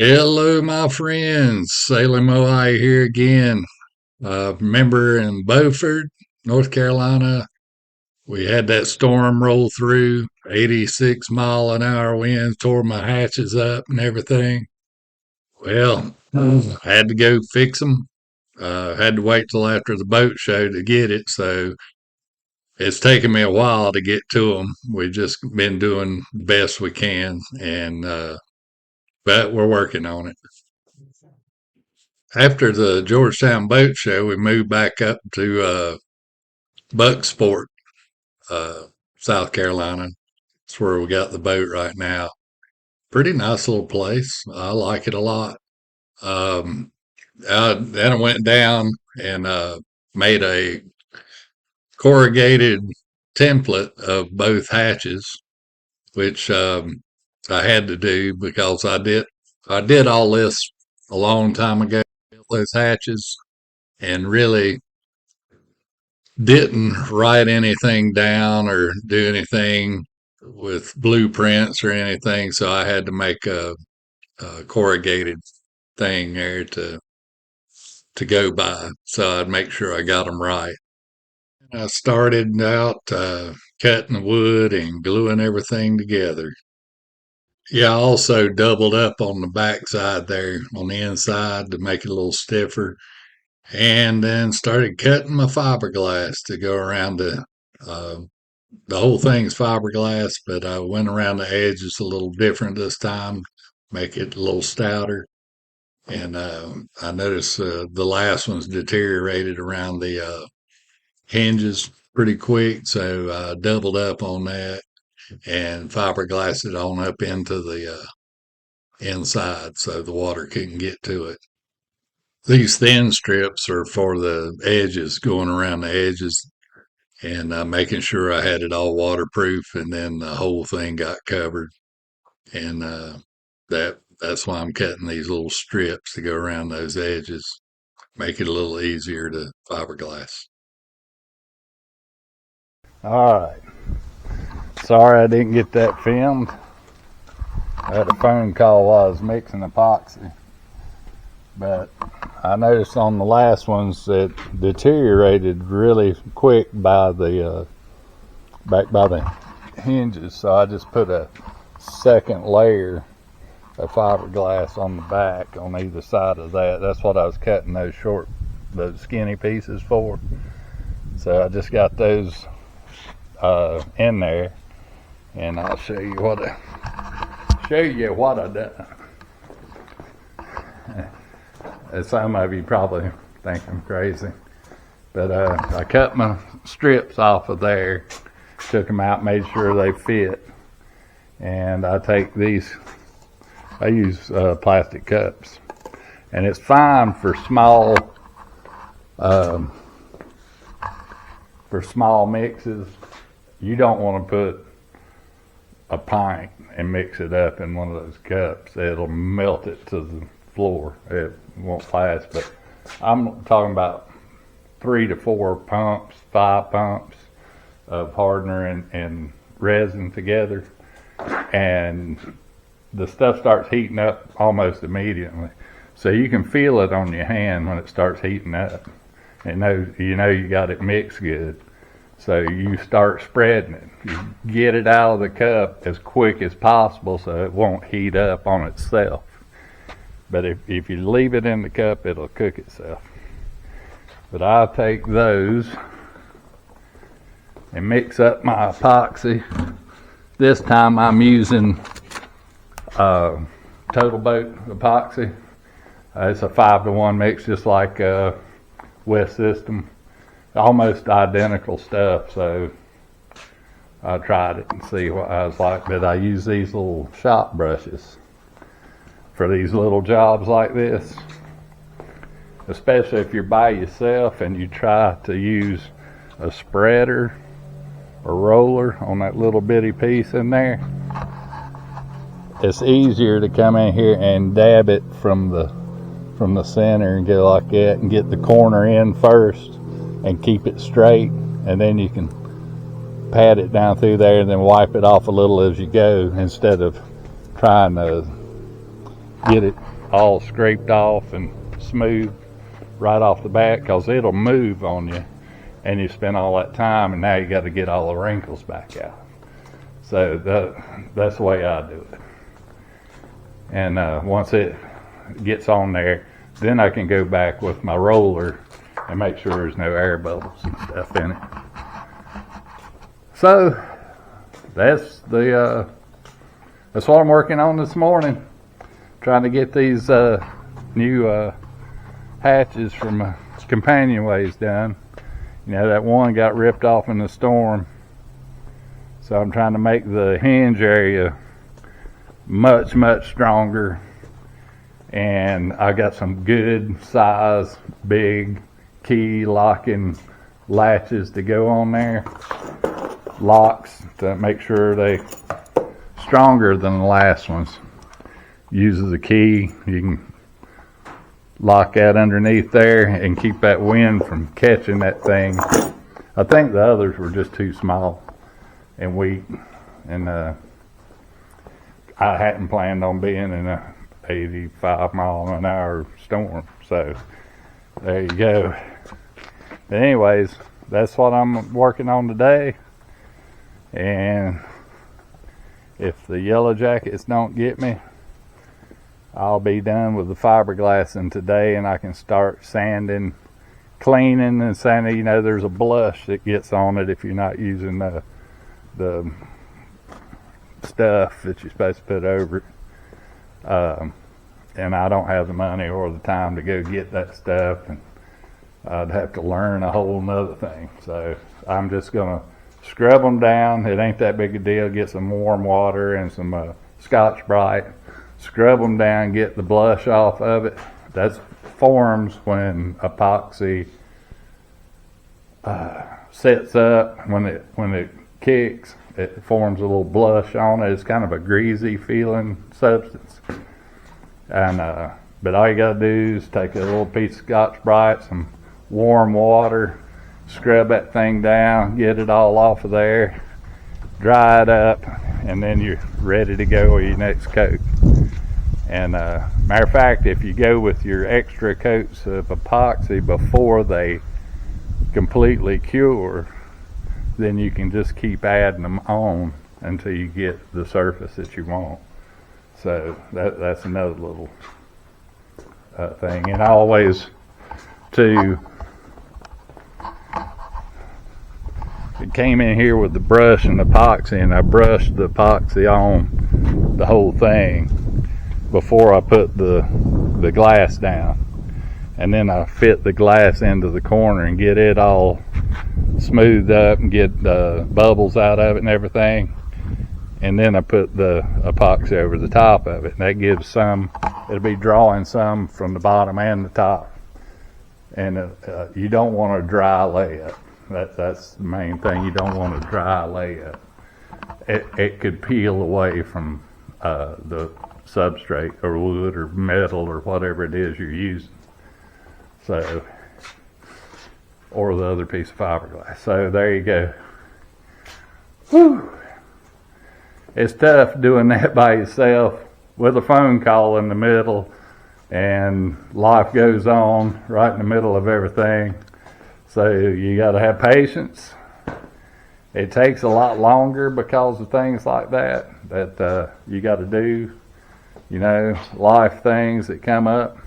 Hello, my friends. Salem MOAI here again. Remember in Beaufort, North Carolina, we had that storm roll through, 86-mile-an-hour winds, tore my hatches up and everything. Well, I had to go fix them. Had to wait till after the boat show to get it, so it's taken me a while to get to them. We've just been doing the best we can, and but we're working on it. After the Georgetown boat show, we moved back up to Bucksport, uh, South Carolina. That's where we got the boat right now. Pretty nice little place. I like it a lot. Um, then I went down and made a corrugated template of both hatches, which I had to do because I did all this a long time ago. Built those hatches and really didn't write anything down or do anything with blueprints or anything, so I had to make a corrugated thing there to go by, so I'd make sure I got them right. I started out cutting the wood and gluing everything together. Yeah, I also doubled up on the back side there on the inside to make it a little stiffer, and then started cutting my fiberglass to go around uh, the whole thing's fiberglass, but I went around the edges a little different this time, make it a little stouter. And I noticed the last one's deteriorated around the hinges pretty quick, so I doubled up on that and fiberglassed it on up into the inside so the water couldn't get to it. These thin strips are for the edges, going around the edges and making sure I had it all waterproof, and then the whole thing got covered. And that's why I'm cutting these little strips to go around those edges, make it a little easier to fiberglass. All right. Sorry I didn't get that filmed. I had a phone call while I was mixing epoxy. But I noticed on the last ones it deteriorated really quick by the back by the hinges, so I just put a second layer of fiberglass on the back on either side of that. That's what I was cutting those skinny pieces for. So I just got those in there, and I'll show you what I done. As some of you probably think I'm crazy, but I cut my strips off of there, took them out, made sure they fit, and I take these. I use plastic cups, and it's fine for small mixes. You don't want to put a pint and mix it up in one of those cups. It'll melt it to the floor. It won't last. But I'm talking about 3 to 4 pumps, 5 pumps of hardener and resin together, and the stuff starts heating up almost immediately. So you can feel it on your hand when it starts heating up, and you know you got it mixed good. So you start spreading it. You get it out of the cup as quick as possible so it won't heat up on itself. But if you leave it in the cup, it'll cook itself. But I'll take those and mix up my epoxy. This time I'm using Total Boat epoxy. It's a 5-to-1 mix, just like West System. Almost identical stuff, so I tried it and see what I was like. But I use these little shop brushes for these little jobs like this, especially if you're by yourself and you try to use a spreader or roller on that little bitty piece in there. It's easier to come in here and dab it from the center and get it like that, and get the corner in first and keep it straight, and then you can pat it down through there and then wipe it off a little as you go, instead of trying to get it all scraped off and smooth right off the bat, because it'll move on you, and you spend all that time, and now you got to get all the wrinkles back out. So that's the way I do it. And once it gets on there, then I can go back with my roller and make sure there's no air bubbles and stuff in it. So that's what I'm working on this morning, trying to get these new hatches from companionways done. You know, that one got ripped off in the storm, so I'm trying to make the hinge area much stronger, and I got some good size big key locking latches to go on there, locks, to make sure they stronger than the last ones. Uses a key, you can lock that underneath there and keep that wind from catching that thing. I think the others were just too small and weak, and I hadn't planned on being in a 85-mile-an-hour storm, so there you go. But anyways, that's what I'm working on today, and if the yellow jackets don't get me, I'll be done with the fiberglassing today, and I can start sanding, cleaning and sanding. You know, there's a blush that gets on it if you're not using the stuff that you're supposed to put over it. And I don't have the money or the time to go get that stuff, and I'd have to learn a whole nother thing. So I'm just gonna scrub them down. It ain't that big a deal. Get some warm water and some Scotch-Brite, scrub them down, get the blush off of it. That forms when epoxy sets up. When it kicks, it forms a little blush on it. It's kind of a greasy feeling substance. And but all you gotta do is take a little piece of Scotch-Brite, some warm water, scrub that thing down, get it all off of there, dry it up, and then you're ready to go with your next coat. And matter of fact, if you go with your extra coats of epoxy before they completely cure, then you can just keep adding them on until you get the surface that you want. So that's another little thing. And I always came in here with the brush and epoxy, and I brushed the epoxy on the whole thing before I put the glass down, and then I fit the glass into the corner and get it all smoothed up and get the bubbles out of it and everything, and then I put the epoxy over the top of it, and that gives some, it'll be drawing some from the bottom and the top. And you don't want a dry layup. That's the main thing. You don't want a dry layup. It could peel away from the substrate or wood or metal or whatever it is you're using. So, or the other piece of fiberglass. So there you go. Whew. It's tough doing that by yourself with a phone call in the middle, and life goes on right in the middle of everything. So you got to have patience. It takes a lot longer because of things like that you got to do, you know, life things that come up.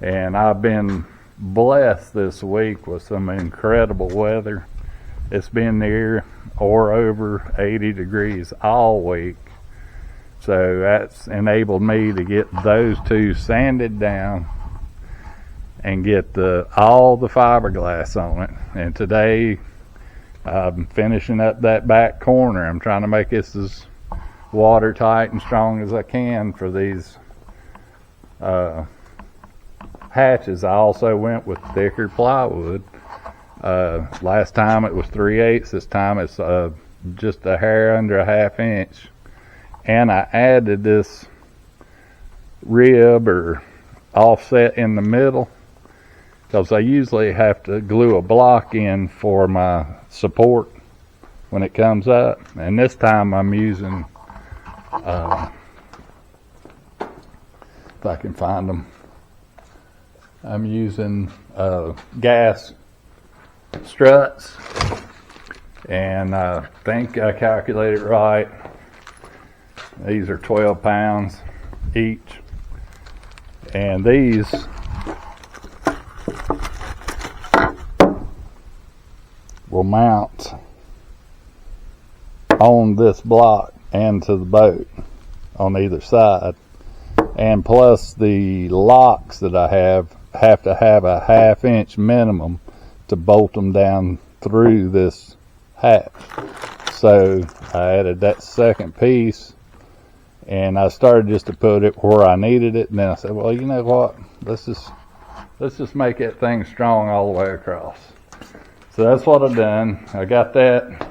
And I've been blessed this week with some incredible weather. It's been near or over 80 degrees all week. So that's enabled me to get those two sanded down and get all the fiberglass on it. And today I'm finishing up that back corner. I'm trying to make this as watertight and strong as I can for these hatches. I also went with thicker plywood. Last time it was 3/8. This time it's just a hair under a ½ inch. And I added this rib or offset in the middle, because I usually have to glue a block in for my support when it comes up. And this time I'm using if I can find them. I'm using gas struts, and I think I calculated right. These are 12 pounds each, and these will mount on this block and to the boat on either side, and plus the locks that I have to have a 1/2 inch minimum to bolt them down through this hatch. So I added that second piece, and I started just to put it where I needed it, and then I said, well, you know what, let's just make that thing strong all the way across. So that's what I've done. I got that.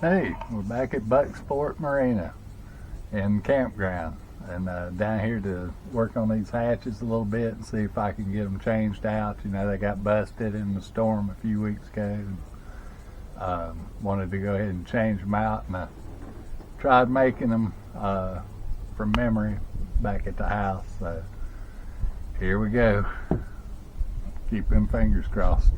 Hey, we're back at Bucksport Marina and campground, and down here to work on these hatches a little bit and see if I can get them changed out. You know, they got busted in the storm a few weeks ago. And, wanted to go ahead and change them out, and I tried making them from memory back at the house. So here we go. Keep them fingers crossed.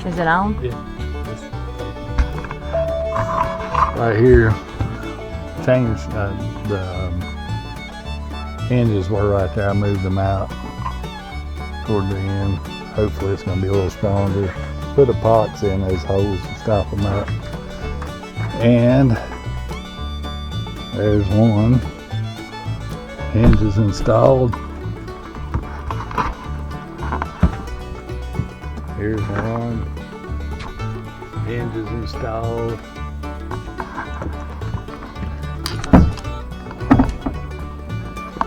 Is it on? Yeah. Right here, change the hinges were right there. I moved them out toward the end. Hopefully it's going to be a little stronger. Put epoxy in those holes to stop them up. And there's one. Hinges installed. Here's one. Hinges installed.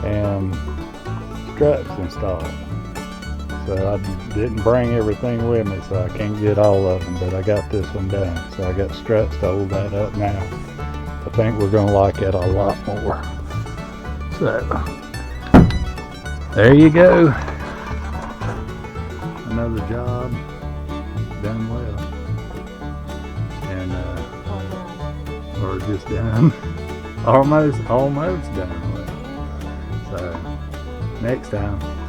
And struts installed. So I didn't bring everything with me, so I can't get all of them, but I got this one done. So I got struts to hold that up now. I think we're gonna like it a lot more. So there you go. Another job done well. And are just done, almost done with. So next time.